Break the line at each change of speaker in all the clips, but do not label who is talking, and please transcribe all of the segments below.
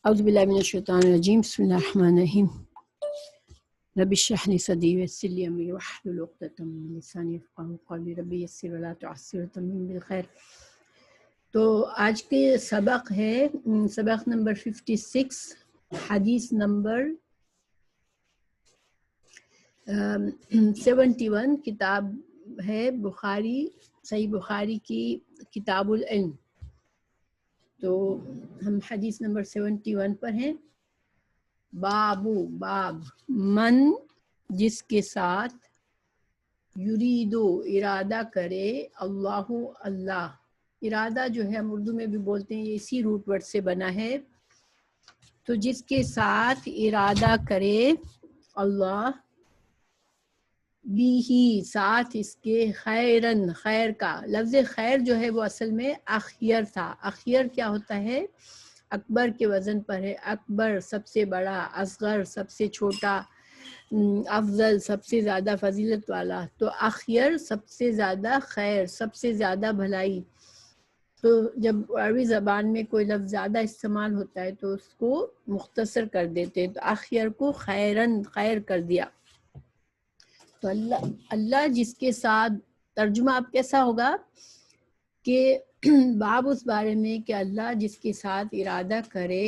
اعوذ باللہ من الشیطان الرجیم بسم اللہ الرحمن الرحیم رب اشرح لی صدری ویسر لی امری واحلل عقدۃ من لسانی یفقہوا قولی رب یسر ولا تعسر وتمم بالخیر۔ تو آج کے سبق ہے سبق نمبر 56، حدیث نمبر 71، کتاب ہے بخاری، صحیح بخاری کی کتاب العلم۔ تو ہم حدیث نمبر 71 پر ہیں۔ باب من جس کے ساتھ یریدو ارادہ کرے اللہ اللہ، ارادہ جو ہے ہم اردو میں بھی بولتے ہیں، یہ اسی روٹ ورڈ سے بنا ہے۔ تو جس کے ساتھ ارادہ کرے اللہ، بھی ساتھ اس کے خیرن، خیر کا لفظ خیر جو ہے وہ اصل میں اخیر تھا۔ اخیر کیا ہوتا ہے؟ اکبر کے وزن پر ہے۔ اکبر سب سے بڑا، اصغر سب سے چھوٹا، افضل سب سے زیادہ فضیلت والا۔ تو اخیر سب سے زیادہ خیر، سب سے زیادہ بھلائی۔ تو جب عربی زبان میں کوئی لفظ زیادہ استعمال ہوتا ہے تو اس کو مختصر کر دیتے ہیں، تو اخیر کو خیرن، خیر کر دیا۔ تو اللہ جس کے ساتھ، ترجمہ اب کیسا ہوگا کہ باب اس بارے میں کہ اللہ جس کے ساتھ ارادہ کرے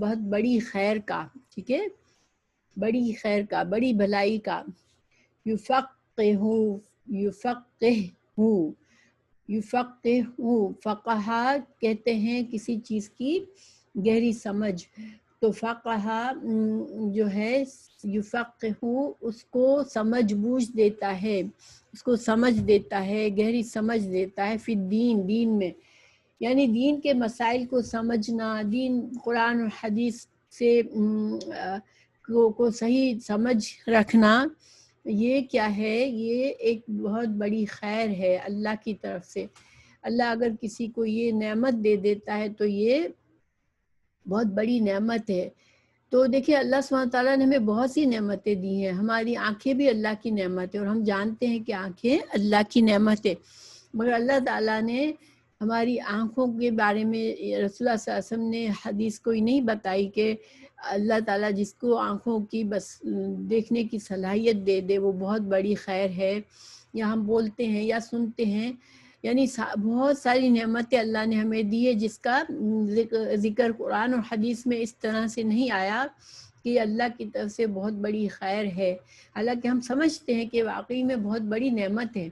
بہت بڑی خیر کا، ٹھیک ہے، بڑی خیر کا، بڑی بھلائی کا، یفقہ فقہ کہتے ہیں کسی چیز کی گہری سمجھ۔ تو فقہ جو ہے یفقہ، اس کو سمجھ بوجھ دیتا ہے، اس کو سمجھ دیتا ہے، گہری سمجھ دیتا ہے، فی الدین، دین میں، یعنی دین کے مسائل کو سمجھنا، دین قرآن اور حدیث سے کو صحیح سمجھ رکھنا، یہ کیا ہے؟ یہ ایک بہت بڑی خیر ہے اللہ کی طرف سے۔ اللہ اگر کسی کو یہ نعمت دے دیتا ہے تو یہ بہت بڑی نعمت ہے۔ تو دیکھیں اللہ سبحانہ تعالیٰ نے ہمیں بہت سی نعمتیں دی ہیں، ہماری آنکھیں بھی اللہ کی نعمت ہے، اور ہم جانتے ہیں کہ آنکھیں اللہ کی نعمت ہے، مگر اللہ تعالیٰ نے ہماری آنکھوں کے بارے میں رسول اللہ صلی اللہ علیہ وسلم نے حدیث کوئی نہیں بتائی کہ اللہ تعالیٰ جس کو آنکھوں کی بس دیکھنے کی صلاحیت دے دے وہ بہت بڑی خیر ہے، یا ہم بولتے ہیں یا سنتے ہیں، یعنی بہت ساری نعمتیں اللہ نے ہمیں دی ہے جس کا ذکر قرآن اور حدیث میں اس طرح سے نہیں آیا کہ اللہ کی طرف سے بہت بڑی خیر ہے، حالانکہ ہم سمجھتے ہیں کہ واقعی میں بہت بڑی نعمت ہے۔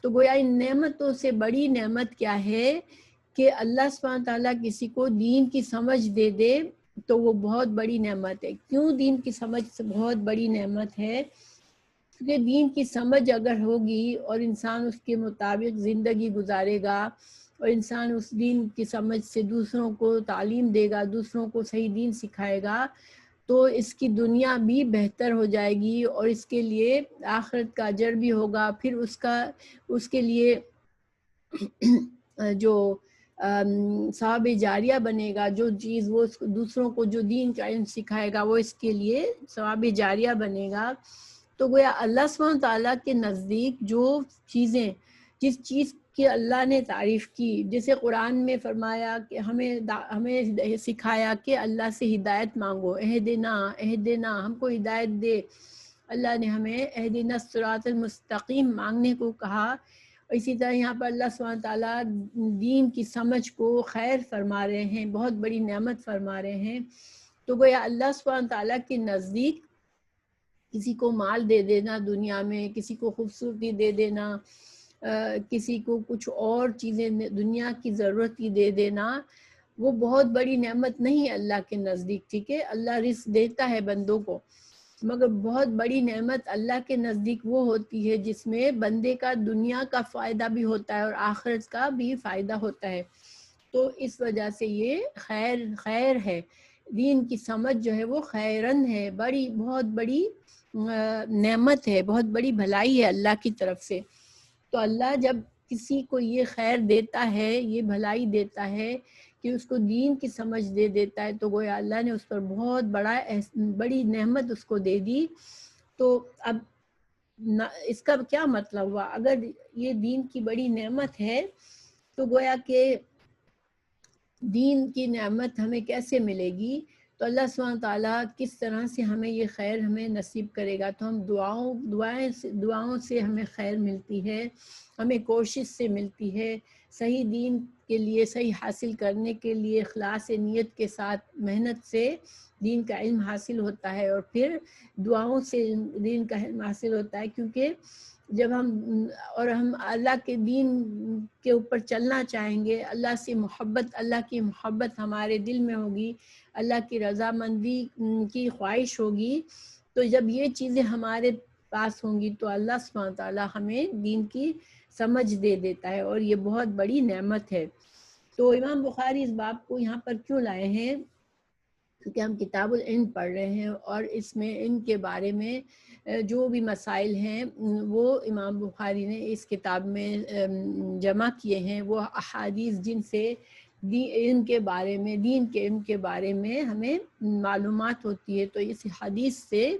تو گویا ان نعمتوں سے بڑی نعمت کیا ہے کہ اللہ سبحانہ تعالیٰ کسی کو دین کی سمجھ دے دے، تو وہ بہت بڑی نعمت ہے۔ کیوں دین کی سمجھ سے بہت بڑی نعمت ہے؟ کیونکہ دین کی سمجھ اگر ہوگی اور انسان اس کے مطابق زندگی گزارے گا، اور انسان اس دین کی سمجھ سے دوسروں کو تعلیم دے گا، دوسروں کو صحیح دین سکھائے گا، تو اس کی دنیا بھی بہتر ہو جائے گی، اور اس کے لیے آخرت کا اجر بھی ہوگا۔ پھر اس کے لیے جو ثواب جاریہ بنے گا، جو چیز وہ دوسروں کو جو دین کا علم سکھائے گا وہ اس کے لیے ثواب جاریہ بنے گا۔ تو گویا اللہ سبحانہ تعالیٰ کے نزدیک جو چیزیں، جس چیز کی اللہ نے تعریف کی، جیسے قرآن میں فرمایا کہ ہمیں سکھایا کہ اللہ سے ہدایت مانگو، اہدنا، ہم کو ہدایت دے، اللہ نے ہمیں اہدنا الصراط المستقیم مانگنے کو کہا۔ اسی طرح یہاں پر اللہ سبحانہ تعالیٰ دین کی سمجھ کو خیر فرما رہے ہیں، بہت بڑی نعمت فرما رہے ہیں۔ تو گویا اللہ سبحانہ تعالیٰ کے نزدیک کسی کو مال دے دینا دنیا میں، کسی کو خوبصورتی دے دینا، کسی کو کچھ اور چیزیں دنیا کی ضرورت کی دے دینا، وہ بہت بڑی نعمت نہیں ہے اللہ کے نزدیک، ٹھیک ہے۔ اللہ رزق دیتا ہے بندوں کو، مگر بہت بڑی نعمت اللہ کے نزدیک وہ ہوتی ہے جس میں بندے کا دنیا کا فائدہ بھی ہوتا ہے اور آخرت کا بھی فائدہ ہوتا ہے۔ تو اس وجہ سے یہ خیر ہے، دین کی سمجھ جو ہے وہ خیرن ہے، بڑی بہت بڑی نعمت ہے، بہت بڑی بھلائی ہے اللہ کی طرف سے۔ تو اللہ جب کسی کو یہ خیر دیتا ہے، یہ بھلائی دیتا ہے کہ اس کو دین کی سمجھ دے دیتا ہے، تو گویا اللہ نے اس پر بہت بڑی نعمت اس کو دے دی۔ تو اب اس کا کیا مطلب ہوا؟ اگر یہ دین کی بڑی نعمت ہے تو گویا کہ دین کی نعمت ہمیں کیسے ملے گی؟ تو اللہ سبحانہ تعالیٰ کس طرح سے ہمیں یہ خیر ہمیں نصیب کرے گا. تو ہم دعاؤں سے ہمیں خیر ملتی ہے، ہمیں کوشش سے ملتی ہے، صحیح دین کے لیے صحیح حاصل کرنے کے لیے اخلاص نیت کے ساتھ محنت سے دین کا علم حاصل ہوتا ہے، اور پھر دعاؤں سے دین کا علم حاصل ہوتا ہے. کیونکہ جب ہم اللہ کے دین کے اوپر چلنا چاہیں گے، اللہ سے محبت، اللہ کی محبت ہمارے دل میں ہوگی، اللہ کی رضامندی کی خواہش ہوگی، تو جب یہ چیزیں ہمارے پاس ہوں گی تو اللہ سبحانہ تعالیٰ ہمیں دین کی سمجھ دے دیتا ہے، اور یہ بہت بڑی نعمت ہے. تو امام بخاری اس باب کو یہاں پر کیوں لائے ہیں؟ کیونکہ ہم کتاب العلم پڑھ رہے ہیں، اور اس میں ان کے بارے میں جو بھی مسائل ہیں وہ امام بخاری نے اس کتاب میں جمع کیے ہیں، وہ احادیث جن سے علم کے بارے میں، دین کے علم کے بارے میں ہمیں معلومات ہوتی ہے. تو اس حدیث سے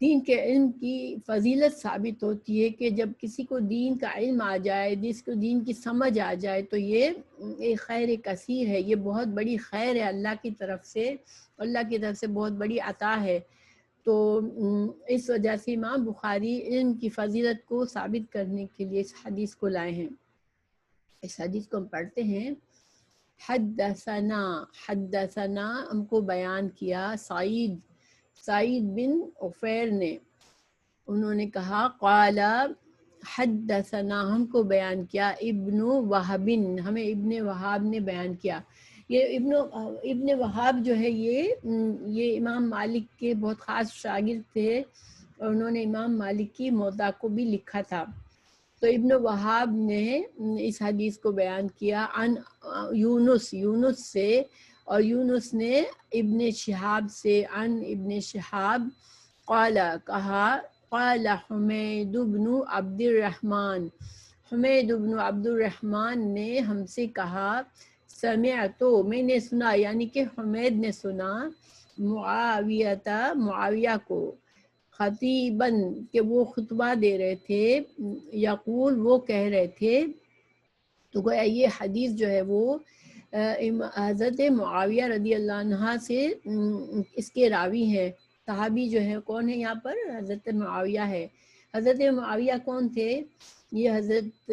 دین کے علم کی فضیلت ثابت ہوتی ہے کہ جب کسی کو دین کا علم آ جائے، جس کو دین کی سمجھ آ جائے، تو یہ ایک خیر کثیر ہے، یہ بہت بڑی خیر ہے اللہ کی طرف سے، اللہ کی طرف سے بہت بڑی عطا ہے. تو اس وجہ سے امام بخاری علم کی فضیلت کو ثابت کرنے کے لیے اس حدیث کو لائے ہیں. اس حدیث کو ہم پڑھتے ہیں. حدثنا ہم کو بیان کیا سعید بن عفیر نے، انہوں نے کہا قال حدثنا، ہم کو بیان کیا ابن وہب، ہمیں ابن وہاب نے بیان کیا. یہ ابن وہاب جو ہے یہ امام مالک کے بہت خاص شاگرد تھے، اور انہوں نے امام مالک کی موطا کو بھی لکھا تھا. تو ابن وہاب نے اس حدیث کو بیان کیا عن یونس سے، اور یونس نے ابن شہاب سے عن ابن شہاب قال، کہا قال حمید بن عبد الرحمن، حمید بن عبد الرحمن نے ہم سے کہا سمعت، میں نے سنا، یعنی کہ حمید نے سنا معاویہ کو خطیباً، کہ وہ خطبہ دے رہے تھے، یقول وہ کہہ رہے تھے. تو گویا یہ حدیث جو ہے وہ حضرت معاویہ رضی اللہ عنہ سے اس کے راوی ہیں. صحابی جو ہے کون ہے یہاں پر؟ حضرت معاویہ ہے. حضرت معاویہ کون تھے؟ یہ حضرت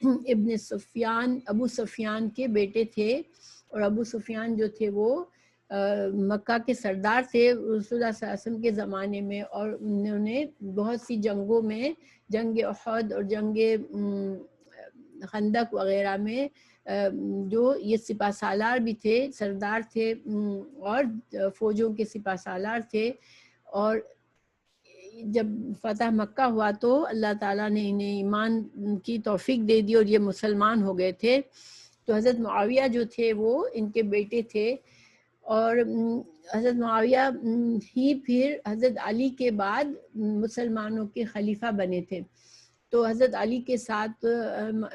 ابن سفیان، ابو سفیان کے بیٹے تھے، اور ابو سفیان جو تھے وہ مکہ کے سردار تھے رسول اللہ صلی اللہ علیہ وسلم کے زمانے میں، اور انہوں نے بہت سی جنگوں میں، جنگ احد اور جنگ خندق وغیرہ میں جو یہ سپہ سالار بھی تھے، سردار تھے، اور فوجوں کے سپہ سالار تھے. اور جب فتح مکہ ہوا تو اللہ تعالیٰ نے انہیں ایمان کی توفیق دے دی اور یہ مسلمان ہو گئے تھے. تو حضرت معاویہ جو تھے وہ ان کے بیٹے تھے، اور حضرت معاویہ ہی پھر حضرت علی کے بعد مسلمانوں کے خلیفہ بنے تھے. تو حضرت علی کے ساتھ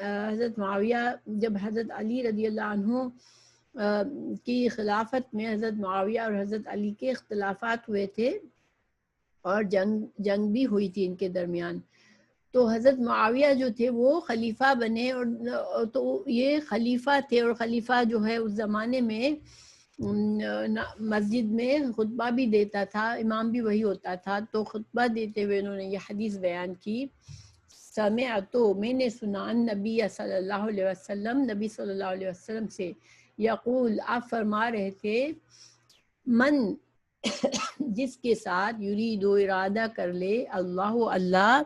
حضرت معاویہ، جب حضرت علی رضی اللہ عنہ کی خلافت میں حضرت معاویہ اور حضرت علی کے اختلافات ہوئے تھے، اور جنگ بھی ہوئی تھی ان کے درمیان. تو حضرت معاویہ جو تھے وہ خلیفہ بنے، اور تو یہ خلیفہ تھے، اور خلیفہ جو ہے اس زمانے میں مسجد میں خطبہ بھی دیتا تھا، امام بھی وہی ہوتا تھا. تو خطبہ دیتے ہوئے انہوں نے یہ حدیث بیان کی، سمعت، میں نے سنا نبی صلی اللہ علیہ وسلم، نبی صلی اللہ علیہ وسلم سے، یقول، آپ فرما رہے تھے، من جس کے ساتھ یرید و ارادہ کر لے اللہ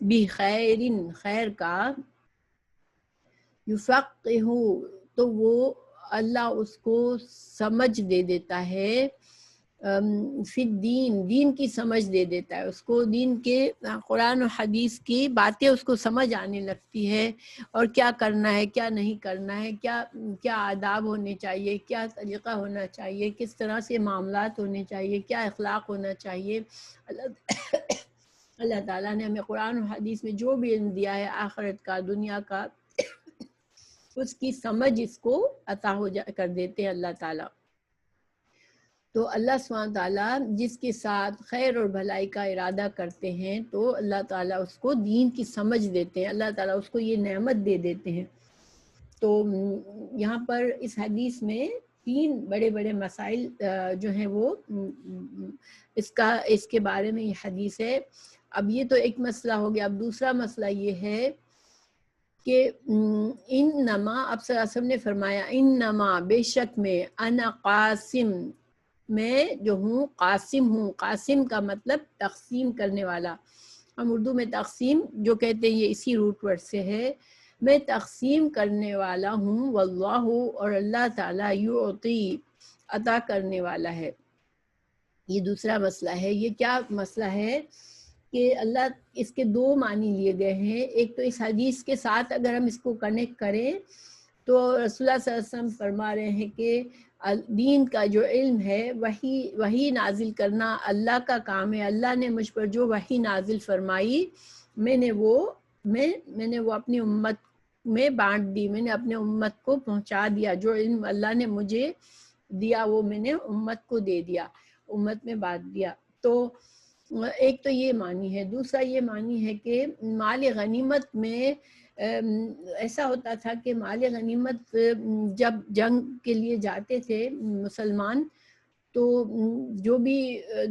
بخیر، خیر کا، یفقہ، تو وہ اللہ اس کو سمجھ دے دیتا ہے، فی الدین، دین کی سمجھ دے دیتا ہے اس کو، دین کے قرآن و حدیث کی باتیں اس کو سمجھ آنے لگتی ہے، اور کیا کرنا ہے کیا نہیں کرنا ہے، کیا آداب ہونے چاہیے، کیا طریقہ ہونا چاہیے، کس طرح سے معاملات ہونے چاہیے، کیا اخلاق ہونا چاہیے. اللہ تعالیٰ نے ہمیں قرآن و حدیث میں جو بھی علم دیا ہے آخرت کا، دنیا کا، اس کی سمجھ اس کو عطا کر دیتے ہیں اللہ تعالیٰ. تو اللہ سبحانہ تعالیٰ جس کے ساتھ خیر اور بھلائی کا ارادہ کرتے ہیں تو اللہ تعالیٰ اس کو دین کی سمجھ دیتے ہیں، اللہ تعالیٰ اس کو یہ نعمت دے دیتے ہیں. تو یہاں پر اس حدیث میں تین بڑے بڑے مسائل جو ہیں وہ اس کے بارے میں یہ حدیث ہے. اب یہ تو ایک مسئلہ ہو گیا. اب دوسرا مسئلہ یہ ہے کہ انما، اب صلی اللہ علیہ وسلم نے فرمایا انما، بے شک میں، انا قاسم، میں جو ہوں قاسم ہوں. قاسم کا مطلب تقسیم کرنے والا. ہم اردو میں تقسیم جو کہتے ہیں یہ اسی روٹ ورڈ سے ہے. میں تقسیم کرنے والا ہوں. واللہ، اور اللہ تعالیٰ، یعطی، عطا کرنے والا ہے. یہ دوسرا مسئلہ ہے. یہ کیا مسئلہ ہے کہ اللہ، اس کے دو معنی لیے گئے ہیں. ایک تو اس حدیث کے ساتھ اگر ہم اس کو کنیکٹ کریں تو رسول اللہ صلی اللہ علیہ وسلم فرما رہے ہیں کہ دین کا جو علم ہے وحی نازل کرنا اللہ کا کام ہے. اللہ نے مجھ پر جو وحی نازل فرمائی میں نے وہ اپنی امت میں بانٹ دی. میں نے اپنے امت کو پہنچا دیا. جو علم اللہ نے مجھے دیا وہ میں نے امت کو دے دیا، امت میں بانٹ دیا. تو ایک تو یہ معنی ہے. دوسرا یہ معنی ہے کہ مال غنیمت میں ایسا ہوتا تھا کہ مال غنیمت جب جنگ کے لیے جاتے تھے مسلمان، تو جو بھی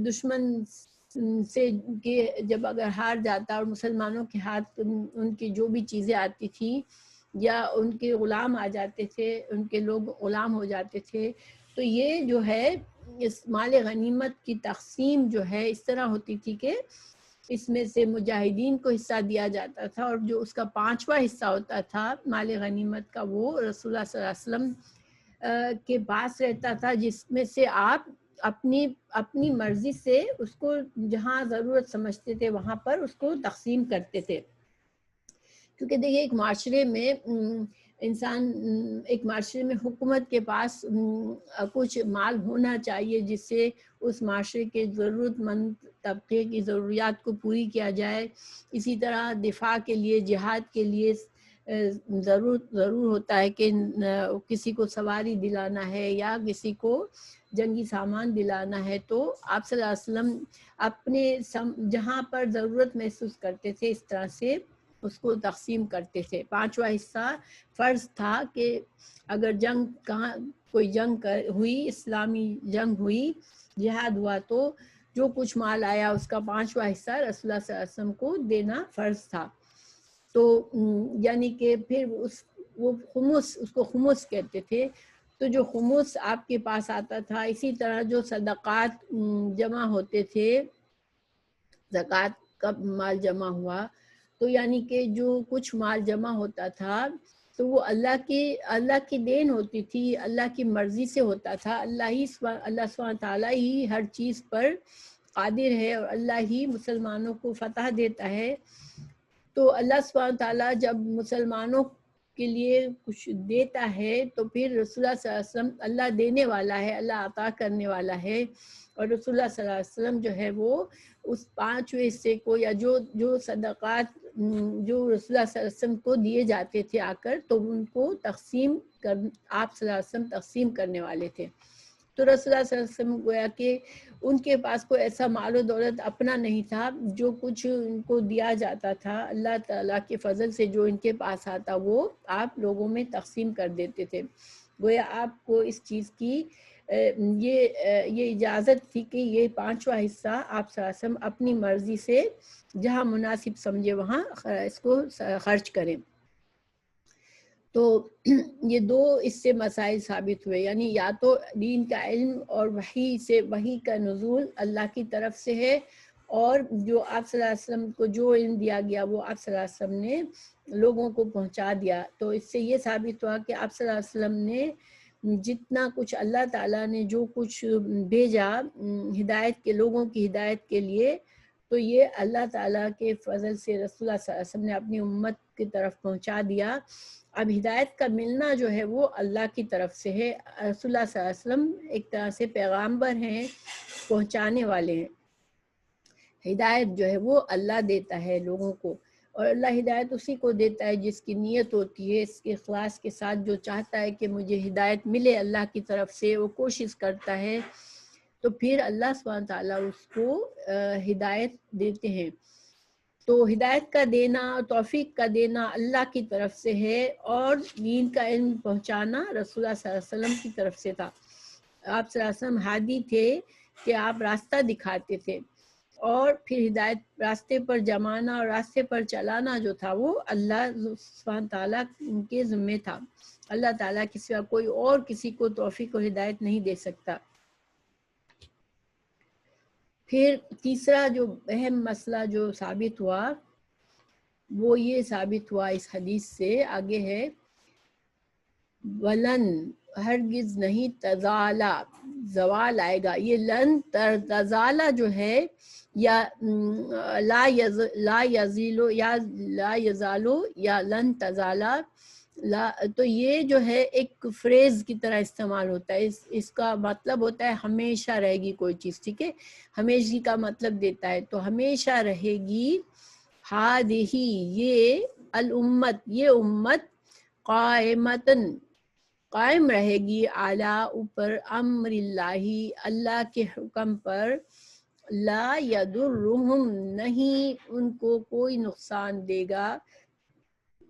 دشمن سے جب اگر ہار جاتا اور مسلمانوں کے ہاتھ ان کی جو بھی چیزیں آتی تھیں یا ان کے غلام آ جاتے تھے، ان کے لوگ غلام ہو جاتے تھے، تو یہ جو ہے اس مال غنیمت کی تقسیم جو ہے اس طرح ہوتی تھی کہ اس میں سے مجاہدین کو حصہ دیا جاتا تھا، اور جو اس کا 5واں حصہ ہوتا تھا مال غنیمت کا وہ رسول اللہ صلی اللہ علیہ وسلم کے پاس رہتا تھا، جس میں سے آپ اپنی مرضی سے اس کو جہاں ضرورت سمجھتے تھے وہاں پر اس کو تقسیم کرتے تھے. کیونکہ دیکھیے ایک معاشرے میں ایک معاشرے میں حکومت کے پاس کچھ مال ہونا چاہیے جس سے اس معاشرے کے ضرورت مند طبقے کی ضروریات کو پوری کیا جائے. اسی طرح دفاع کے لیے، جہاد کے لیے ضرور ہوتا ہے کہ کسی کو سواری دلانا ہے یا کسی کو جنگی سامان دلانا ہے. تو آپ صلی اللہ علیہ وسلم اپنے جہاں پر ضرورت محسوس کرتے تھے اس طرح سے اس کو تقسیم کرتے تھے. 5واں حصہ فرض تھا کہ اگر کوئی جنگ ہوئی، اسلامی جنگ ہوئی، جہاد ہوا، تو جو کچھ مال آیا اس کا 5واں حصہ رسول اللہ صلی اللہ علیہ وسلم کو دینا فرض تھا. تو یعنی کہ پھر اس کو خمس کہتے تھے. تو جو خمس آپ کے پاس آتا تھا، اسی طرح جو صدقات جمع ہوتے تھے، زکوٰۃ کا مال جمع ہوا، تو یعنی کہ جو کچھ مال جمع ہوتا تھا تو وہ اللہ کی دین ہوتی تھی، اللہ کی مرضی سے ہوتا تھا. اللہ سبحانہ تعالیٰ ہی ہر چیز پر قادر ہے اور اللہ ہی مسلمانوں کو فتح دیتا ہے. تو اللہ سبحانہ تعالیٰ جب مسلمانوں کے لیے کچھ دیتا ہے تو پھر رسول اللہ صلی اللہ علیہ وسلم، اللہ دینے والا ہے، اللہ عطا کرنے والا ہے، اور رسول اللہ صلی اللہ علیہ وسلم جو ہے وہ اس 5ویں حصے کو یا جو صدقات جو رسول اللہ صلی اللہ علیہ وسلم کو دیے جاتے تھے آ کر، تو ان کو آپ صلی اللہ علیہ وسلم تقسیم کرنے والے تھے. تو رسول اللہ صلی اللہ علیہ وسلم گویا کہ ان کے پاس کوئی ایسا مال و دولت اپنا نہیں تھا. جو کچھ ان کو دیا جاتا تھا اللہ تعالیٰ کے فضل سے، جو ان کے پاس آتا وہ آپ لوگوں میں تقسیم کر دیتے تھے. گویا آپ کو اس چیز کی یہ اجازت تھی کہ یہ 5واں حصہ آپ صلی اللہ علیہ وسلم اپنی مرضی سے جہاں مناسب سمجھے وہاں اس کو خرچ کریں. تو یہ دو اس سے مسائل ثابت ہوئے، یعنی یا تو دین کا علم اور وحی کا نزول اللہ کی طرف سے ہے، اور جو آپ صلی اللہ علیہ وسلم کو جو علم دیا گیا وہ آپ صلی اللہ علیہ وسلم نے لوگوں کو پہنچا دیا. تو اس سے یہ ثابت ہوا کہ آپ صلی اللہ علیہ وسلم نے جتنا کچھ اللہ تعالیٰ نے جو کچھ بھیجا ہدایت کے لوگوں کی ہدایت کے لیے، تو یہ اللہ تعالیٰ کے فضل سے رسول اللہ صلی اللہ علیہ وسلم نے اپنی امت کی طرف پہنچا دیا. اب ہدایت کا ملنا جو ہے وہ اللہ کی طرف سے ہے. رسول اللہ صلی اللہ علیہ وسلم ایک طرح سے پیغامبر ہیں، پہنچانے والے ہیں. ہدایت جو ہے وہ اللہ دیتا ہے لوگوں کو، اور اللہ ہدایت اسی کو دیتا ہے جس کی نیت ہوتی ہے اس کے اخلاص کے ساتھ، جو چاہتا ہے کہ مجھے ہدایت ملے اللہ کی طرف سے، وہ کوشش کرتا ہے، تو پھر اللہ سبحانہ تعالیٰ اس کو ہدایت دیتے ہیں. تو ہدایت کا دینا اور توفیق کا دینا اللہ کی طرف سے ہے، اور دین کا علم پہنچانا رسول اللہ صلی اللہ علیہ وسلم کی طرف سے تھا۔ آپ صلی اللہ علیہ وسلم ہادی تھے کہ آپ راستہ دکھاتے تھے، اور پھر ہدایت راستے پر جمانا اور راستے پر چلانا جو تھا وہ اللہ سبحانہ تعالیٰ کے ذمے تھا۔ اللہ تعالیٰ کے سوا کوئی اور کسی کو توفیق اور ہدایت نہیں دے سکتا۔ پھر تیسرا جو اہم مسئلہ جو ثابت ہوا وہ یہ ثابت ہوا اس حدیث سے آگے ہے، ولن ہرگز نہیں تزالا، زوال آئے گا۔ یہ لن تزالا جو ہے یا لا یزیلو یا لا یزالو یا لن تزالا، تو یہ جو ہے ایک فریز کی طرح استعمال ہوتا ہے، اس کا مطلب ہوتا ہے ہمیشہ رہے گی کوئی چیز، ٹھیک ہے، ہمیشہ کا مطلب دیتا ہے، تو ہمیشہ رہے گی ہادہی یہ الامت، یہ امت قائمتن قائم رہے گی اعلیٰ اوپر امر اللہ، اللہ کے حکم پر، لا یضرہم نہیں ان کو کوئی نقصان دے گا،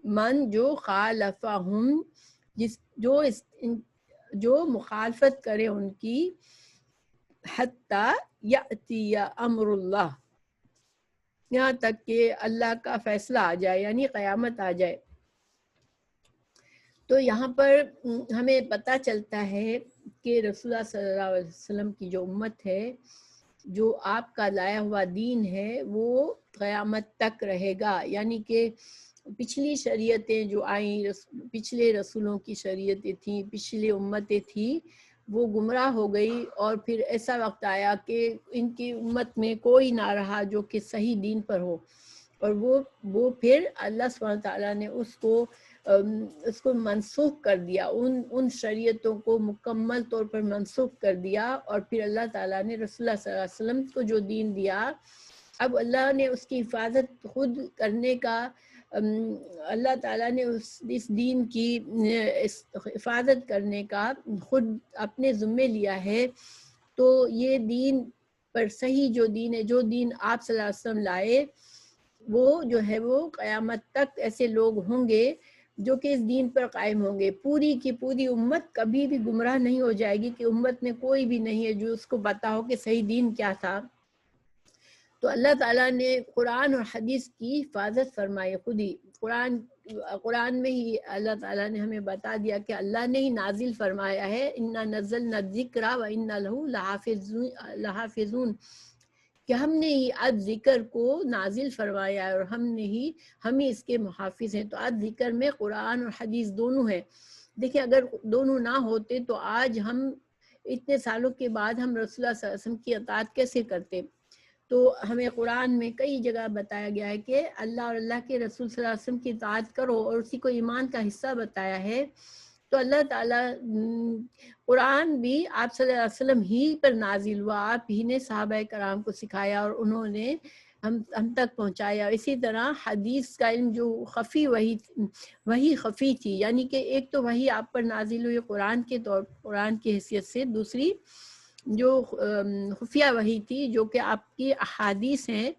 من جو خالفہم جو مخالفت کرے ان کی، حتی یأتی امر اللہ، یہاں تک کہ اللہ کا فیصلہ آ جائے، یعنی قیامت آ جائے۔ تو یہاں پر ہمیں پتہ چلتا ہے کہ رسول اللہ صلی اللہ علیہ وسلم کی جو امت ہے، جو آپ کا لایا ہوا دین ہے، وہ قیامت تک رہے گا، یعنی کہ پچھلی شریعتیں جو آئیں، پچھلے رسولوں کی شریعتیں تھیں، پچھلی امتیں تھیں، وہ گمراہ ہو گئی، اور پھر ایسا وقت آیا کہ ان کی امت میں کوئی نہ رہا جو کہ صحیح دین پر ہو، اور وہ پھر اللہ سبحانہ تعالیٰ نے اس کو منسوخ کر دیا، ان شریعتوں کو مکمل طور پر منسوخ کر دیا، اور پھر اللہ تعالیٰ نے رسول اللہ صلی اللہ علیہ وسلم کو جو دین دیا، اب اللہ نے اس کی حفاظت خود کرنے کا، اللہ تعالیٰ نے اس دین کی حفاظت کرنے کا خود اپنے ذمے لیا ہے۔ تو یہ دین پر صحیح جو دین ہے، جو دین آپ صلی اللہ علیہ وسلم لائے، وہ جو ہے وہ قیامت تک ایسے لوگ ہوں گے جو کہ اس دین پر قائم ہوں گے، پوری کی پوری امت کبھی بھی گمراہ نہیں ہو جائے گی، کہ امت میں کوئی بھی نہیں ہے جو اس کو پتا ہو کہ صحیح دین کیا تھا۔ تو اللہ تعالیٰ نے قرآن اور حدیث کی حفاظت فرمائی، خود ہی قرآن میں ہی اللہ تعالیٰ نے ہمیں بتا دیا کہ اللہ نے ہی نازل فرمایا ہے، اِنَّا نَزَّلْنَا الذِّكْرَ وَإِنَّا لَهُ لَحَافِظُونَ، کہ ہم نے ہی آج ذکر کو نازل فرمایا ہے، اور ہم ہی اس کے محافظ ہیں۔ تو آج ذکر میں قرآن اور حدیث دونوں ہیں۔ دیکھیں اگر دونوں نہ ہوتے تو آج ہم اتنے سالوں کے بعد ہم رسول اللہ صلی اللہ علیہ وسلم کی اطاعت کیسے کرتے؟ تو ہمیں قرآن میں کئی جگہ بتایا گیا ہے کہ اللہ اور اللہ کے رسول صلی اللہ علیہ وسلم کی اطاعت کرو، اور اسی کو ایمان کا حصہ بتایا ہے۔ تو اللہ تعالیٰ قرآن بھی آپ صلی اللہ علیہ وسلم ہی پر نازل ہوا، آپ ہی نے صحابہ کرام کو سکھایا اور انہوں نے ہم تک پہنچایا۔ اسی طرح حدیث کا علم جو وہی خفی تھی، یعنی کہ ایک تو وہی آپ پر نازل ہوئی قرآن کی حیثیت سے، دوسری جو خفیہ وحی تھی جو کہ آپ کی احادیث ہیں۔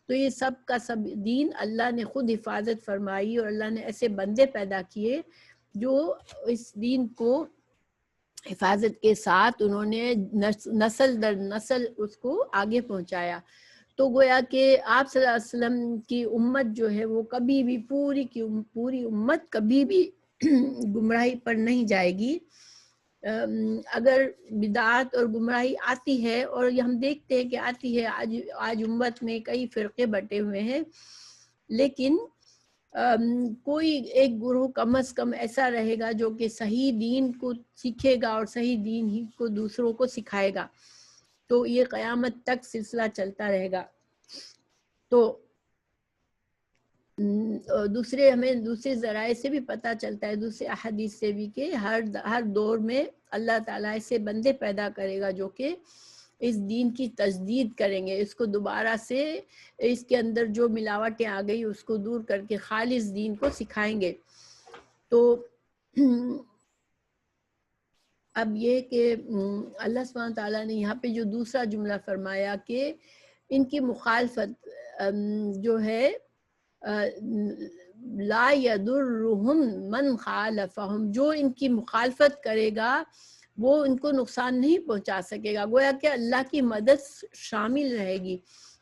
تو یہ سب کا سب دین اللہ نے خود حفاظت فرمائی، اور اللہ نے ایسے بندے پیدا کیے جو اس دین کو حفاظت کے ساتھ انہوں نے نسل در نسل اس کو آگے پہنچایا۔ تو گویا کہ آپ صلی اللہ علیہ وسلم کی امت جو ہے وہ کبھی بھی پوری کی پوری امت کبھی بھی گمراہی پر نہیں جائے گی۔ اگر بدعات اور گمراہی آتی ہے، اور یہ ہم دیکھتے ہیں کہ آتی ہے، آج امت میں کئی فرقے بٹے ہوئے ہیں، لیکن کوئی ایک گروہ کم از کم ایسا رہے گا جو کہ صحیح دین کو سیکھے گا اور صحیح دین ہی کو دوسروں کو سکھائے گا۔ تو یہ قیامت تک سلسلہ چلتا رہے گا۔ تو ہمیں دوسرے ذرائع سے بھی پتہ چلتا ہے، دوسرے احادیث سے بھی، کہ ہر دور میں اللہ تعالیٰ ایسے بندے پیدا کرے گا جو کہ اس دین کی تجدید کریں گے، اس کو دوبارہ سے اس کے اندر جو ملاوٹیں آ گئی اس کو دور کر کے خالص دین کو سکھائیں گے۔ تو اب یہ کہ اللہ سبحانہ تعالیٰ نے یہاں پہ جو دوسرا جملہ فرمایا کہ ان کی مخالفت جو ہے لا یضرہم من خالفہم، جو ان کی مخالفت کرے گا وہ ان کو نقصان نہیں پہنچا سکے گا. گویا کہ اللہ کی مدد شامل رہے گی.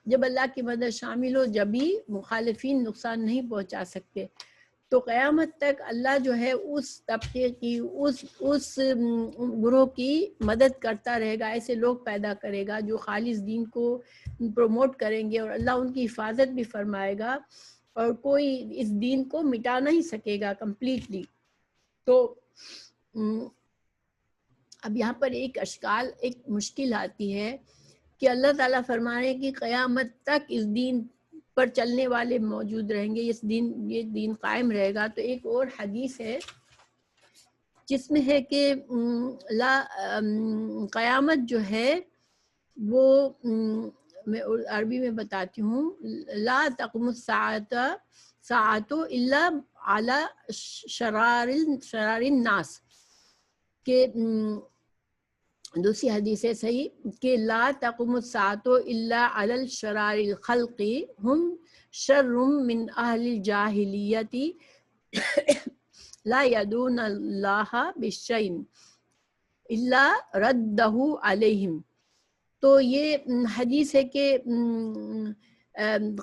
جب اللہ کی مدد شامل ہو جبھی مخالفین نقصان نہیں پہنچا سکتے. تو قیامت تک اللہ جو ہے اس طبقے کی اس گروہ کی مدد کرتا رہے گا. ایسے لوگ پیدا کرے گا جو خالص دین کو پروموٹ کریں گے اور اللہ ان کی حفاظت بھی فرمائے گا اور کوئی اس دین کو مٹا نہیں سکے گا کمپلیٹلی. تو اب یہاں پر ایک اشکال، ایک مشکل آتی ہے کہ اللہ تعالیٰ فرما رہے ہیں کہ قیامت تک اس دین پر چلنے والے موجود رہیں گے، یہ دین قائم رہے گا. تو ایک اور حدیث ہے جس میں ہے کہ قیامت جو ہے وہ میں عربی میں بتاتی ہوں، لا تقوم الساعۃ الا علی شرار الناس، کہ دوسری حدیث ہے صحیح کہ لا تقوم الساعۃ الا علی شرار الخلق ہم شر من اہل الجاہلیت لا یدعون اللہ بشیء الا ردہ علیہم. تو یہ حدیث ہے کہ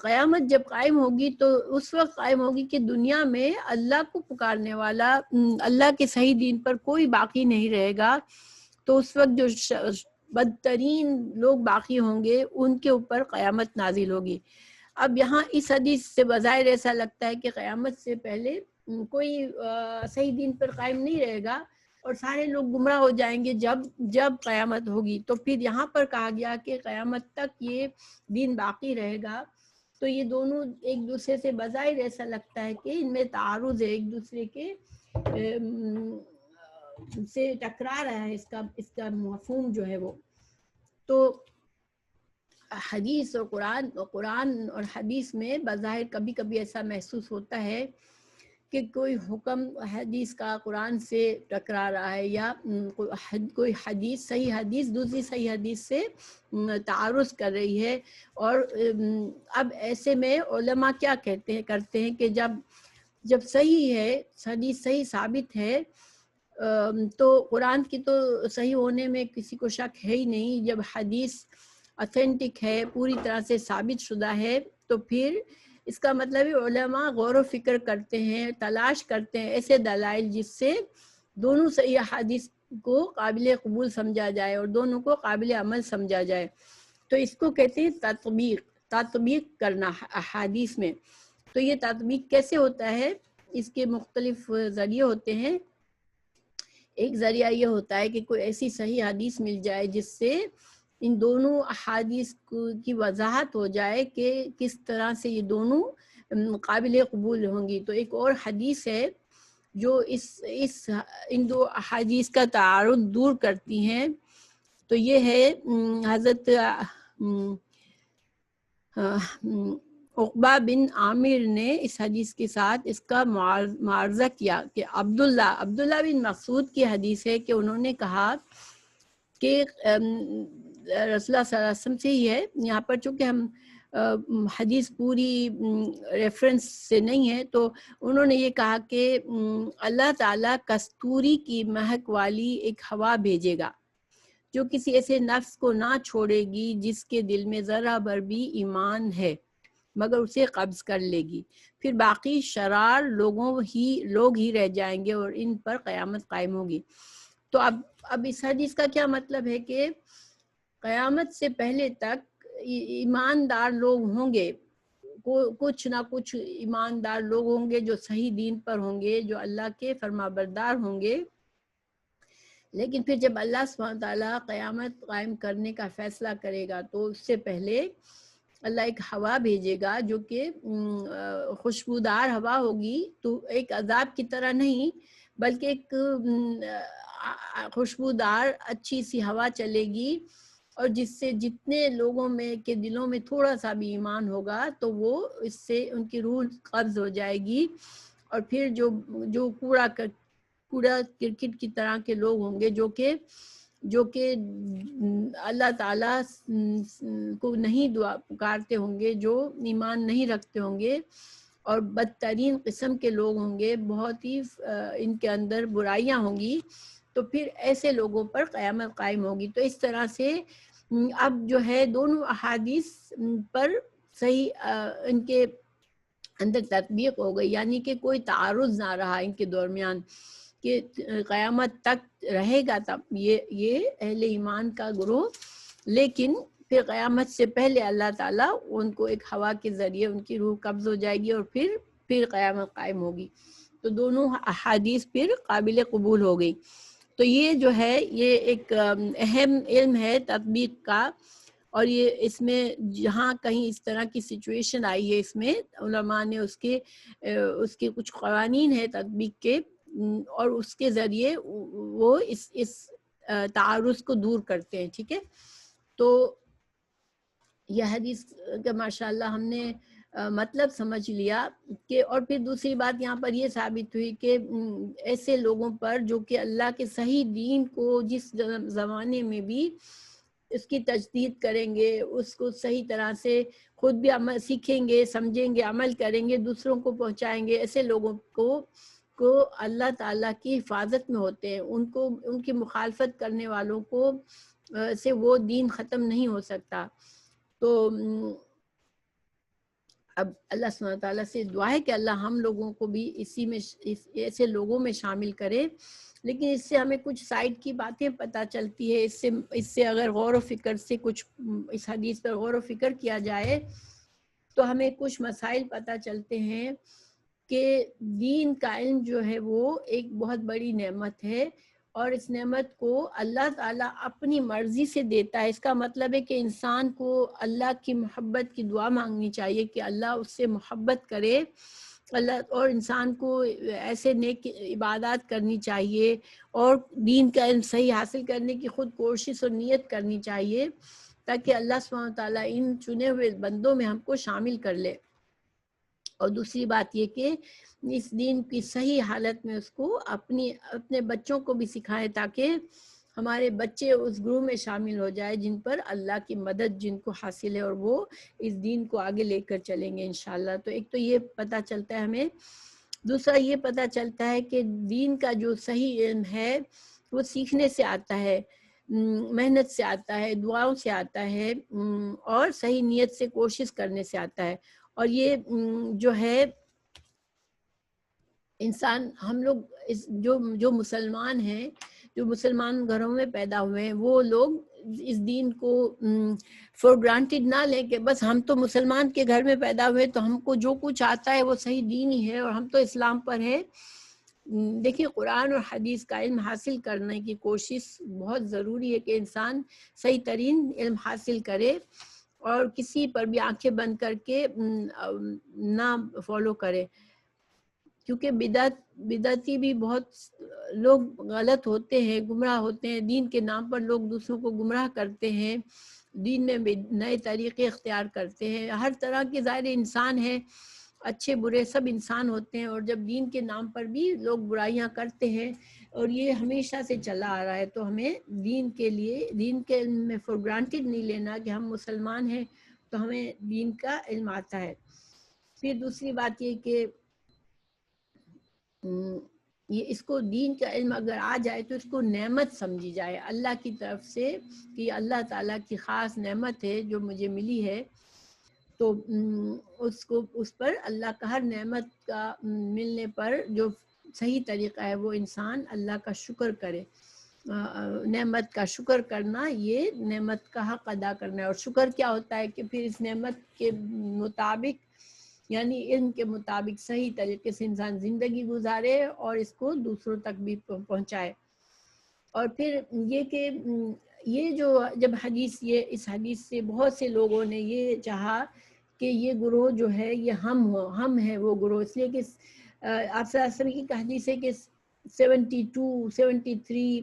قیامت جب قائم ہوگی تو اس وقت قائم ہوگی کہ دنیا میں اللہ کو پکارنے والا، اللہ کے صحیح دین پر کوئی باقی نہیں رہے گا. تو اس وقت جو بدترین لوگ باقی ہوں گے ان کے اوپر قیامت نازل ہوگی. اب یہاں اس حدیث سے بظاہر ایسا لگتا ہے کہ قیامت سے پہلے کوئی صحیح دین پر قائم نہیں رہے گا اور سارے لوگ گمراہ ہو جائیں گے جب قیامت ہوگی. تو پھر یہاں پر کہا گیا کہ قیامت تک یہ دین باقی رہے گا. تو یہ دونوں ایک دوسرے سے بظاہر ایسا لگتا ہے کہ ان میں تعارض ہے، ایک دوسرے کے سے ٹکرا رہا ہے اس کا مفہوم جو ہے وہ. تو حدیث اور قرآن اور حدیث میں بظاہر کبھی کبھی ایسا محسوس ہوتا ہے کہ کوئی حکم حدیث کا قرآن سے ٹکرا رہا ہے، یا کوئی حدیث صحیح حدیث دوسری صحیح حدیث سے تعارض کر رہی ہے. اور اب ایسے میں علماء کیا کرتے ہیں کہ جب صحیح ہے، حدیث صحیح ثابت ہے، تو قرآن کی تو صحیح ہونے میں کسی کو شک ہے ہی نہیں. جب حدیث اتھینٹک ہے، پوری طرح سے ثابت شدہ ہے، تو پھر اس کا مطلب علماء غور و فکر کرتے ہیں، تلاش کرتے ہیں ایسے دلائل جس سے دونوں صحیح حدیث کو قابل قبول سمجھا جائے اور دونوں کو قابل عمل سمجھا جائے. تو اس کو کہتے ہیں تطبیق کرنا احادیث میں. تو یہ تطبیق کیسے ہوتا ہے؟ اس کے مختلف ذریعے ہوتے ہیں. ایک ذریعہ یہ ہوتا ہے کہ کوئی ایسی صحیح حدیث مل جائے جس سے ان دونوں احادیث کی وضاحت ہو جائے کہ کس طرح سے یہ دونوں قابل قبول ہوں گی. تو ایک اور حدیث ہے جو ان دو احادیث کا تعارض دور کرتی ہیں. تو یہ ہے حضرت عقبہ بن عامر نے اس حدیث کے ساتھ اس کا معارضہ کیا کہ عبداللہ بن مسعود کی حدیث ہے کہ انہوں نے کہا کہ رسول اللہ صلی اللہ علیہ وسلم سے ہی ہے. یہاں پر چونکہ ہم حدیث پوری ریفرنس سے نہیں ہے، تو انہوں نے یہ کہا کہ اللہ تعالیٰ کستوری کی مہک والی ایک ہوا بھیجے گا جو کسی ایسے نفس کو نہ چھوڑے گی جس کے دل میں ذرہ بھر بھی ایمان ہے، مگر اسے قبض کر لے گی. پھر باقی شرار لوگ ہی رہ جائیں گے اور ان پر قیامت قائم ہوگی. تو اب اس حدیث کا کیا مطلب ہے کہ قیامت سے پہلے تک ایماندار لوگ ہوں گے، کچھ نہ کچھ ایماندار لوگ ہوں گے جو صحیح دین پر ہوں گے، جو اللہ کے فرما بردار ہوں گے. لیکن پھر جب اللہ سبحانہ تعالیٰ قیامت قائم کرنے کا فیصلہ کرے گا تو اس سے پہلے اللہ ایک ہوا بھیجے گا جو کہ خوشبودار ہوا ہوگی. تو ایک عذاب کی طرح نہیں بلکہ ایک خوشبودار اچھی سی ہوا چلے گی، اور جس سے جتنے لوگوں میں کے دلوں میں تھوڑا سا بھی ایمان ہوگا تو وہ اس سے ان کی روح قبض ہو جائے گی. اور پھر جو کوڑا کرکٹ کی طرح کے لوگ ہوں گے جو کہ جو کہ اللہ تعالیٰ کو نہیں دعا پکارتے ہوں گے، جو ایمان نہیں رکھتے ہوں گے اور بدترین قسم کے لوگ ہوں گے، بہت ہی ان کے اندر برائیاں ہوں گی، تو پھر ایسے لوگوں پر قیامت قائم ہوگی۔ تو اس طرح سے اب جو ہے دونوں احادیث پر صحیح ان کے اندر تطبیق ہو گئی، یعنی کہ کوئی تعارض نہ رہا ان کے درمیان کہ قیامت تک رہے گا تب یہ اہل ایمان کا گروہ، لیکن پھر قیامت سے پہلے اللہ تعالیٰ ان کو ایک ہوا کے ذریعے ان کی روح قبض ہو جائے گی اور پھر قیامت قائم ہوگی۔ تو دونوں احادیث پھر قابل قبول ہو گئی۔ تو یہ جو ہے یہ ایک اہم علم ہے تطبیق کا، اور یہ اس میں جہاں کہیں اس طرح کی سچویشن آئی ہے، اس میں علماء نے اس کے کچھ قوانین ہیں تطبیق کے، اور اس کے ذریعے وہ اس تعارض کو دور کرتے ہیں۔ ٹھیک ہے، تو یہ حدیث کا ماشاءاللہ ہم نے مطلب سمجھ لیا کہ، اور پھر دوسری بات یہاں پر یہ ثابت ہوئی کہ ایسے لوگوں پر جو کہ اللہ کے صحیح دین کو جس زمانے میں بھی اس کی تجدید کریں گے، اس کو صحیح طرح سے خود بھی عمل سیکھیں گے، سمجھیں گے، عمل کریں گے، دوسروں کو پہنچائیں گے، ایسے لوگوں کو اللہ تعالیٰ کی حفاظت میں ہوتے ہیں۔ ان کی مخالفت کرنے والوں کو سے وہ دین ختم نہیں ہو سکتا۔ تو اب اللہ سبحانہ تعالیٰ سے دعا ہے کہ اللہ ہم لوگوں کو بھی ایسے لوگوں میں شامل کرے۔ لیکن اس سے ہمیں کچھ سائڈ کی باتیں پتہ چلتی ہے، اس سے اگر غور و فکر سے کچھ اس حدیث پر غور و فکر کیا جائے تو ہمیں کچھ مسائل پتہ چلتے ہیں کہ دین کا علم جو ہے وہ ایک بہت بڑی نعمت ہے، اور اس نعمت کو اللہ تعالیٰ اپنی مرضی سے دیتا ہے۔ اس کا مطلب ہے کہ انسان کو اللہ کی محبت کی دعا مانگنی چاہیے کہ اللہ اس سے محبت کرے، اللہ، اور انسان کو ایسے نیک عبادات کرنی چاہیے، اور دین کا علم صحیح حاصل کرنے کی خود کوشش اور نیت کرنی چاہیے، تاکہ اللہ سبحانہ تعالیٰ ان چنے ہوئے بندوں میں ہم کو شامل کر لے۔ اور دوسری بات یہ کہ اس دین کی صحیح حالت میں اس کو اپنے بچوں کو بھی سکھائے، تاکہ ہمارے بچے اس گروہ میں شامل ہو جائے جن پر اللہ کی مدد جن کو حاصل ہے، اور وہ اس دین کو آگے لے کر چلیں گے انشاءاللہ۔ تو ایک تو یہ پتہ چلتا ہے ہمیں، دوسرا یہ پتہ چلتا ہے کہ دین کا جو صحیح علم ہے وہ سیکھنے سے آتا ہے، محنت سے آتا ہے، دعاؤں سے آتا ہے، اور صحیح نیت سے کوشش کرنے سے آتا ہے۔ اور یہ جو ہے انسان، ہم لوگ جو مسلمان ہیں، جو مسلمان گھروں میں پیدا ہوئے ہیں، وہ لوگ اس دین کو فور گرانٹیڈ نہ لیں کہ بس ہم تو مسلمان کے گھر میں پیدا ہوئے تو ہم کو جو کچھ آتا ہے وہ صحیح دین ہی ہے اور ہم تو اسلام پر ہے۔ دیکھیں، قرآن اور حدیث کا علم حاصل کرنے کی کوشش بہت ضروری ہے کہ انسان صحیح ترین علم حاصل کرے، اور کسی پر بھی آنکھیں بند کر کے نہ فالو کرے، کیونکہ بدعتی بھی بہت لوگ غلط ہوتے ہیں، گمراہ ہوتے ہیں، دین کے نام پر لوگ دوسروں کو گمراہ کرتے ہیں، دین میں نئے طریقے اختیار کرتے ہیں۔ ہر طرح کے ظاہر انسان ہیں، اچھے برے سب انسان ہوتے ہیں، اور جب دین کے نام پر بھی لوگ برائیاں کرتے ہیں، اور یہ ہمیشہ سے چلا آ رہا ہے، تو ہمیں دین کے علم میں فور گرانٹیڈ نہیں لینا کہ ہم مسلمان ہیں تو ہمیں دین کا علم آتا ہے۔ پھر دوسری بات یہ کہ اس کو دین کا علم اگر آ جائے تو اس کو نعمت سمجھی جائے اللہ کی طرف سے، کہ اللہ تعالیٰ کی خاص نعمت ہے جو مجھے ملی ہے، تو اس پر اللہ کا ہر نعمت کا ملنے پر جو صحیح طریقہ ہے وہ انسان اللہ کا شکر کرے۔ نعمت کا شکر کرنا، یہ نعمت کا حق ادا کرنا ہے۔ اور شکر کیا ہوتا ہے کہ پھر اس نعمت کے مطابق، یعنی علم کے مطابق صحیح طریقے سے انسان زندگی گزارے اور اس کو دوسروں تک بھی پہنچائے۔ اور پھر یہ کہ یہ جو جب اس حدیث سے بہت سے لوگوں نے یہ چاہا کہ یہ گروہ جو ہے یہ ہم ہیں وہ گروہ، اس لیے کہ آپ صلی اللہ علیہ وسلم کی حدیث ہے کہ 73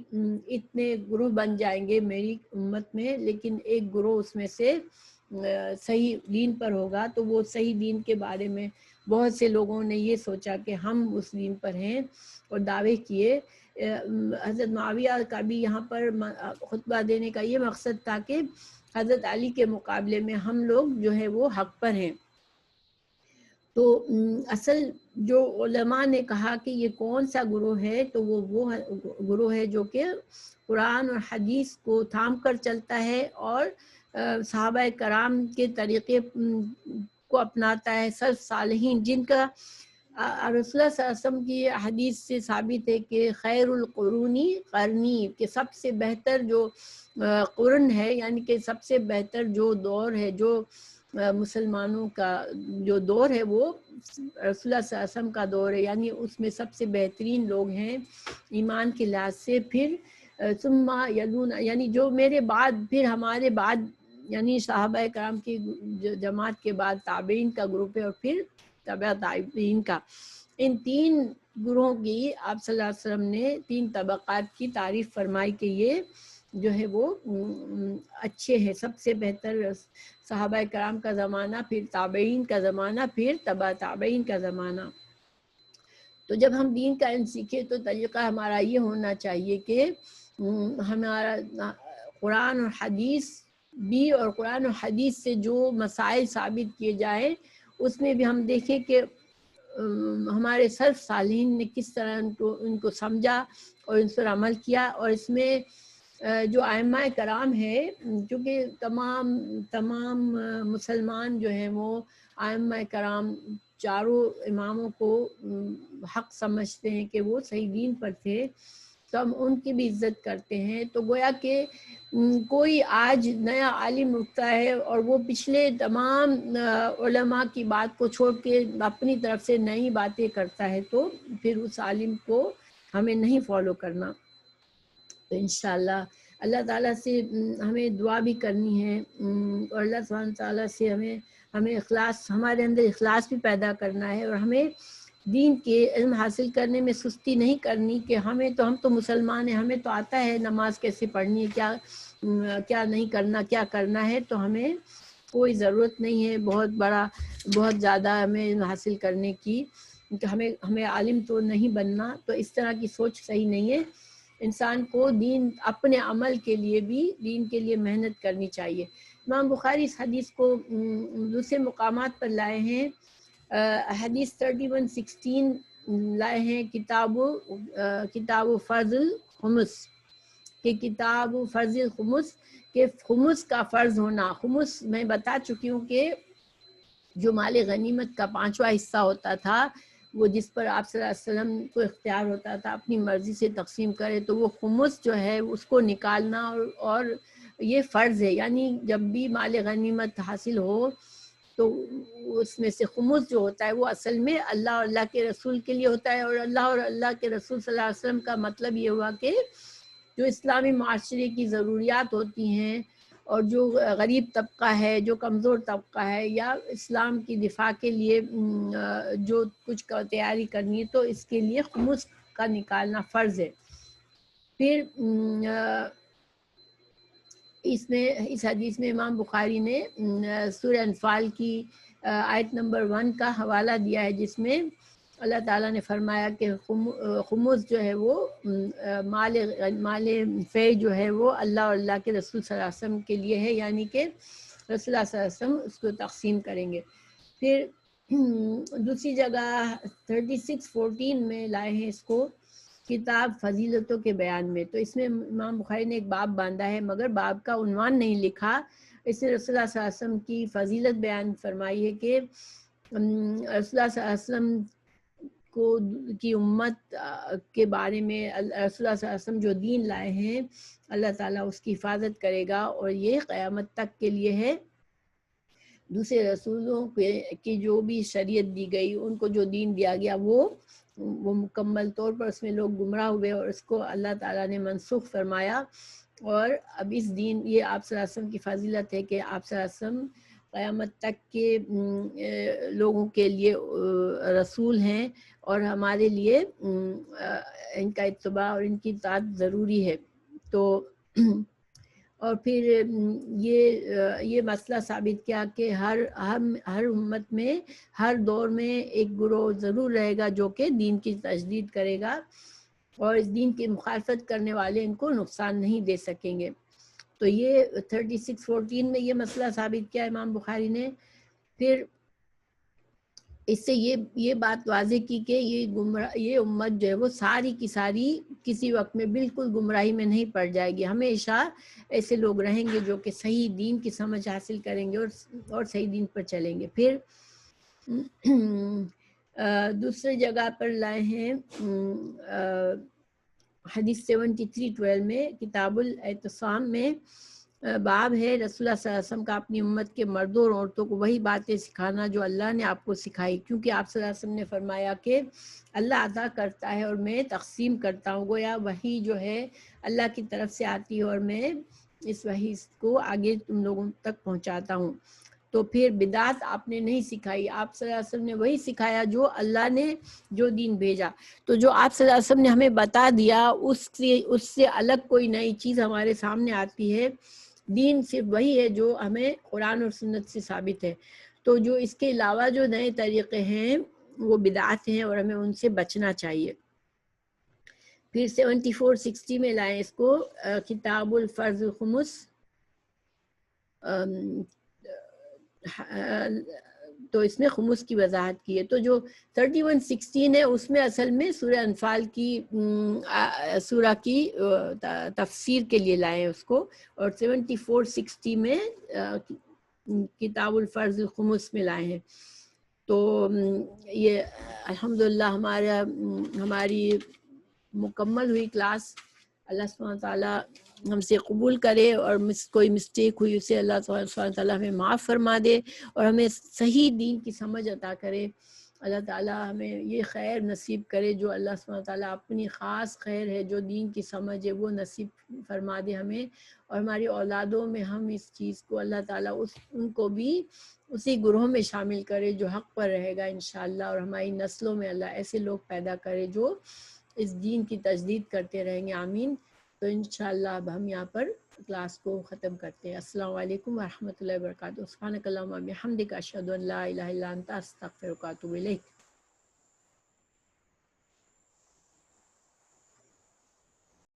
اتنے گروہ بن جائیں گے میری امت میں، لیکن ایک گروہ اس میں سے صحیح دین پر ہوگا۔ تو وہ صحیح دین کے بارے میں بہت سے لوگوں نے یہ سوچا کہ ہم اس دین پر ہیں اور دعوے کیے، حضرت معاویہ کا بھی یہاں پر خطبہ دینے کا یہ مقصد تھا کہ حضرت علی کے مقابلے میں ہم لوگ جو ہے وہ حق پر ہیں. تو اصل جو علماء نے کہا کہ یہ کون سا گروہ ہے، تو وہ گروہ ہے جو کہ قرآن اور حدیث کو تھام کر چلتا ہے اور صحابہ کرام کے طریقے کو اپناتا ہے. سلف صالحین جن کا رسول اللہ صلی اللہ علیہ وسلم کی حدیث سے ثابت ہے کہ خیر القرونی قرنی، کہ سب سے بہتر جو قرن ہے، یعنی کہ سب سے بہتر جو دور ہے، جو مسلمانوں کا جو دور ہے وہ رسول اللہ صلی اللہ علیہ وسلم کا دور ہے، یعنی اس میں سب سے بہترین لوگ ہیں ایمان کے لحاظ سے. پھر ثم یلون، یعنی جو میرے بعد، پھر ہمارے بعد، یعنی صحابہ کرام کی جماعت کے بعد تابعین کا گروپ ہے، اور پھر تبع تابعین کا. ان تین گروہوں کی آپ صلی اللہ علیہ وسلم نے تین طبقات کی تعریف فرمائی کہ یہ جو ہے وہ اچھے ہیں، سب سے بہتر صحابہ کرام کا زمانہ، پھر تابعین کا زمانہ، پھر تبع تابعین کا زمانہ. تو جب ہم دین کا علم سیکھیں تو طریقہ ہمارا یہ ہونا چاہیے کہ ہمارا قرآن اور حدیث بھی، اور قرآن اور حدیث سے جو مسائل ثابت کیے جائیں اس میں بھی ہم دیکھیں کہ ہمارے سلف صالحین نے کس طرح ان کو سمجھا اور ان پر عمل کیا. اور اس میں جو ائمہ کرام ہے، چونکہ تمام مسلمان جو ہیں وہ ائمہ کرام چاروں اماموں کو حق سمجھتے ہیں کہ وہ صحیح دین پر تھے، تو ہم ان کی بھی عزت کرتے ہیں. تو گویا کہ کوئی آج نیا عالم اٹھتا ہے اور وہ پچھلے تمام علماء کی بات کو چھوڑ کے اپنی طرف سے نئی باتیں کرتا ہے، تو پھر اس عالم کو ہمیں نہیں فالو کرنا. تو انشاءاللہ اللہ تعالیٰ سے ہمیں دعا بھی کرنی ہے، اور اللہ سبحانہ تعالیٰ سے ہمیں اخلاص، ہمارے اندر اخلاص بھی پیدا کرنا ہے، اور ہمیں دین کے علم حاصل کرنے میں سستی نہیں کرنی کہ ہم تو مسلمان ہیں، ہمیں تو آتا ہے نماز کیسے پڑھنی ہے، کیا نہیں کرنا، کیا کرنا ہے. تو ہمیں کوئی ضرورت نہیں ہے بہت زیادہ ہمیں علم حاصل کرنے کی، کہ ہمیں عالم تو نہیں بننا. تو اس طرح کی سوچ صحیح نہیں ہے. انسان کو دین، اپنے عمل کے لیے بھی دین کے لیے محنت کرنی چاہیے. امام بخاری اس حدیث کو دوسرے مقامات پر لائے ہیں. حدیث 3116 لائے ہیں، کتاب فرض الخمس، کہ کتاب فرض الخمس، کہ خمس کا فرض ہونا. خمس میں بتا چکی ہوں کہ جو مال غنیمت کا 5واں حصہ ہوتا تھا، وہ جس پر آپ صلی اللہ علیہ وسلم کو اختیار ہوتا تھا اپنی مرضی سے تقسیم کرے، تو وہ خمس جو ہے اس کو نکالنا اور یہ فرض ہے. یعنی جب بھی مال غنیمت حاصل ہو تو اس میں سے خمس جو ہوتا ہے وہ اصل میں اللہ اور اللہ کے رسول کے لیے ہوتا ہے. اور اللہ اور اللہ کے رسول صلی اللہ علیہ وسلم کا مطلب یہ ہوا کہ جو اسلامی معاشرے کی ضروریات ہوتی ہیں، اور جو غریب طبقہ ہے، جو کمزور طبقہ ہے، یا اسلام کی دفاع کے لیے جو کچھ تیاری کرنی ہے، تو اس کے لیے خمس کا نکالنا فرض ہے. پھر اس حدیث میں امام بخاری نے سورہ انفال کی آیت نمبر 1 کا حوالہ دیا ہے، جس میں اللہ تعالیٰ نے فرمایا کہ خمس جو ہے وہ مال فے جو ہے وہ اللہ اور اللہ کے رسول صلی اللہ علیہ وسلم کے لیے ہے، یعنی کہ رسول اللہ صلی اللہ علیہ وسلم اس کو تقسیم کریں گے. پھر دوسری جگہ 3614 میں لائے ہیں اس کو، کتاب فضیلتوں کے بیان میں. تو اس میں امام بخاری نے ایک باب باندھا ہے، مگر باب کا عنوان نہیں لکھا. اس نے رسول اللہ صلی اللہ علیہ وسلم کی فضیلت بیان فرمائی ہے کہ رسول اللہ صلی اللہ علیہ وسلم کی امت کے بارے میں رسول اللہ صلی اللہ علیہ وسلم جو دین لائے ہیں، اللہ تعالیٰ اس کی حفاظت کرے گا، اور یہ قیامت تک کے لیے ہے. دوسرے رسولوں کی جو بھی شریعت دی گئی، ان کو جو دین دیا گیا، وہ مکمل طور پر اس میں لوگ گمراہ ہوئے، اور اس کو اللہ تعالیٰ نے منسوخ فرمایا. اور اب اس دین، یہ آپ صلی اللہ علیہ وسلم کی فضیلت ہے کہ آپ صلی اللہ علیہ وسلم قیامت تک کے لوگوں کے لیے رسول ہیں، اور ہمارے لیے ان کا اتباع اور ان کی اطاعت ضروری ہے. تو اور پھر یہ مسئلہ ثابت کیا کہ ہر امت میں، ہر دور میں ایک گروہ ضرور رہے گا جو کہ دین کی تجدید کرے گا. اور اس دین کی مخالفت کرنے والے ان کو نقصان نہیں دے سکیں گے. تو یہ 36:14 میں یہ مسئلہ ثابت کیا امام بخاری نے. پھر اس سے یہ بات واضح کی کہ یہ امت جو ہے وہ ساری کی ساری کسی وقت میں بالکل گمراہی میں نہیں پڑ جائے گی. ہمیشہ ایسے لوگ رہیں گے جو کہ صحیح دین کی سمجھ حاصل کریں گے اور صحیح دین پر چلیں گے. پھر دوسری جگہ پر لائے ہیں حدیث 73:12 میں کتاب الاعتصام میں باب ہے رسول اللہ صلی اللہ علیہ وسلم کا اپنی امت کے مردوں اور عورتوں کو وہی باتیں سکھانا جو اللہ نے آپ کو سکھائی، کیونکہ آپ صلی اللہ علیہ وسلم نے فرمایا کہ اللہ عطا کرتا ہے اور میں تقسیم کرتا ہوں. گویا وہی جو ہے اللہ کی طرف سے آتی ہے اور میں اس وحی کو آگے تم لوگوں تک پہنچاتا ہوں. تو پھر بدعت آپ نے نہیں سکھائی، آپ صلی اللہ علیہ وسلم نے وہی سکھایا جو اللہ نے جو دین بھیجا. تو جو آپ صلی اللہ علیہ وسلم نے ہمیں بتا دیا اس سے الگ کوئی نئی چیز ہمارے سامنے آتی ہے. دین صرف وہی ہے جو ہمیں قرآن اور سنت سے ثابت ہے. تو جو اس کے علاوہ جو نئے طریقے ہیں وہ بدعت ہیں اور ہمیں ان سے بچنا چاہیے. پھر 74:60 میں لائیں اس کو کتاب الفرض الخمس. تو اس میں خمس کی وضاحت کی ہے. تو جو 31:16 ہے اس میں اصل میں سورہ انفال کی سورہ کی تفسیر کے لیے لائے اس کو، اور 74:60 میں کتاب الفرض الخمس میں لائے ہیں. تو یہ الحمدللہ ہماری مکمل ہوئی کلاس. اللہ سبحانہ تعالیٰ ہم سے قبول کرے اور کوئی مسٹیک ہوئی اسے اللہ سبحانہ تعالیٰ ہمیں معاف فرما دے اور ہمیں صحیح دین کی سمجھ عطا کرے. اللہ تعالیٰ ہمیں یہ خیر نصیب کرے جو اللہ سبحانہ تعالیٰ اپنی خاص خیر ہے جو دین کی سمجھ ہے وہ نصیب فرما دے ہمیں، اور ہماری اولادوں میں ہم اس چیز کو اللہ تعالیٰ ان کو بھی اسی گروہ میں شامل کرے جو حق پر رہے گا انشاءاللہ، اور ہماری نسلوں میں اللہ ایسے لوگ پیدا کرے جو اس دین کی تجدید کرتے رہیں گے. آمین. تو انشاءاللہ اب ہم یہاں پر کلاس کو ختم کرتے ہیں. السلام علیکم ورحمۃ اللہ وبرکاتہ. سبحانک اللہم و بحمدک اشہد ان لا الہ الا انت استغفرک و اتوب الیک.